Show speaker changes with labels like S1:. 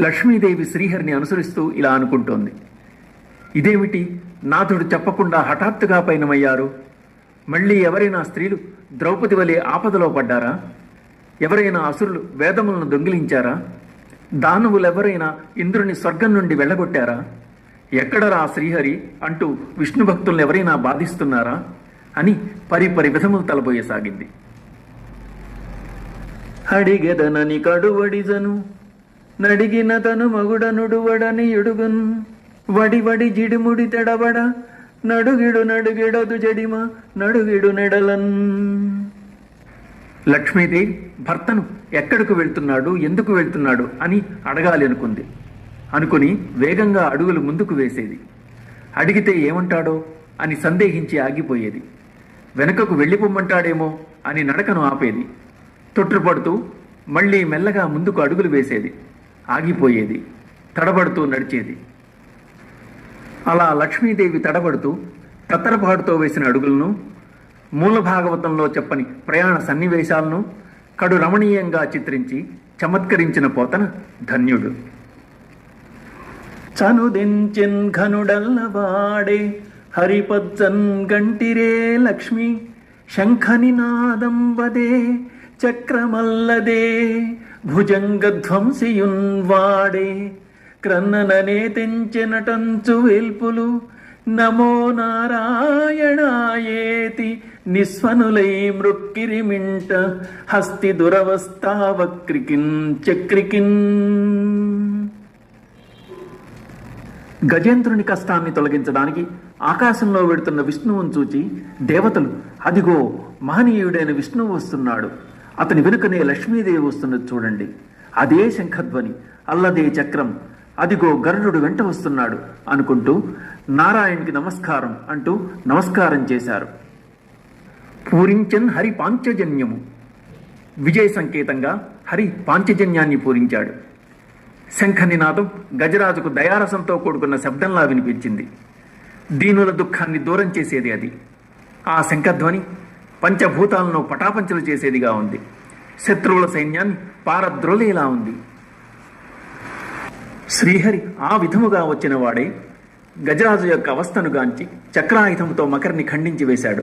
S1: లక్ష్మీదేవి శ్రీహరిని అనుసరిస్తూ ఇలా అనుకుంటోంది. ఇదేమిటి, నాథుడు చెప్పకుండా హఠాత్తుగా పయనమయ్యారు? మళ్ళీ ఎవరైనా స్త్రీలు ద్రౌపది వలె ఆపదలో పడ్డారా? ఎవరైనా అసురులు వేదములను దొంగిలించారా? దానవులెవరైనా ఇంద్రుని స్వర్గం నుండి వెళ్ళగొట్టారా? ఎక్కడరా శ్రీహరి అంటూ విష్ణు భక్తులను ఎవరైనా బాధిస్తున్నారా అని పరిపరి విధములు తలబోయసాగింది. అడిగెదనని కడువడిజను నడిగిన తను మగుడనుడువడని ఎడుగున్ వడి వడి జిడిముడి తెడబడ నడుగిడు నడుగిడదు జడిమ నడుగిడు నెడలన్. లక్ష్మీదేవి భర్తను ఎక్కడికి వెళ్తున్నాడు, ఎందుకు వెళ్తున్నాడు అని అడగాలి అనుకుని వేగంగా అడుగులు ముందుకు వేసేది. అడిగితే ఏమంటాడో అని సందేహించి ఆగిపోయేది. వెనుకకు వెళ్ళిపోమ్మంటాడేమో అని నడకను ఆపేది. తొట్టుపడుతూ మళ్ళీ మెల్లగా ముందుకు అడుగులు వేసేది. ఆగిపోయేది. తడబడుతూ నడిచేది. అలా లక్ష్మీదేవి తడబడుతూ తత్తరపాటుతో వేసిన అడుగులను, మూల భాగవతంలో చెప్పని ప్రయాణ సన్నివేశాలను కడు రమణీయంగా చిత్రించి చమత్కరించిన పోతన ధన్యుడు. చనుదెంచెన్ ఘనుడల్లవాడే హరిపచ్చన్ గంటిరే లక్ష్మి శంఖనినాదం వదే చక్రమల్లదే భుజంగధ్వంసియున్ వాడే క్రన్నననే తెంచెనటంచు వేల్పులు నమో నారాయణాయేతి నిస్వనులై మృక్కిరిమింట హస్తి దురవస్థావక్రికిన్ చక్రికిన్. గజేంద్రుని కష్టాన్ని తొలగించడానికి ఆకాశంలో వెడుతున్న విష్ణువును చూచి దేవతలు, అదిగో మహనీయుడైన విష్ణువు వస్తున్నాడు, అతని వెనుకనే లక్ష్మీదేవి వస్తున్నది చూడండి, అదే శంఖధ్వని, అల్లదే చక్రం, అదిగో గరుడు వెంట వస్తున్నాడు అనుకుంటూ నారాయణునికి నమస్కారం అంటూ నమస్కారం చేశారు. పూరించన్ హరి పాంచజన్యము. విజయ సంకేతంగా హరి పాంచజన్యాన్ని పూరించాడు. శంఖనినాదం గజరాజుకు దయారసంతో కూడుకున్న శబ్దంలా వినిపించింది. దీనుల దుఃఖాన్ని దూరం చేసేది అది. ఆ శంఖధ్వని పంచభూతాలను పటాపంచలు చేసేదిగా ఉంది. శత్రువుల సైన్యాన్ని పారద్రోలేలా ఉంది. శ్రీహరి ఆ విధముగా వచ్చిన వాడే గజరాజు యొక్క అవస్థను గాంచి చక్రాయుధంతో మకరిని ఖండించి వేశాడు.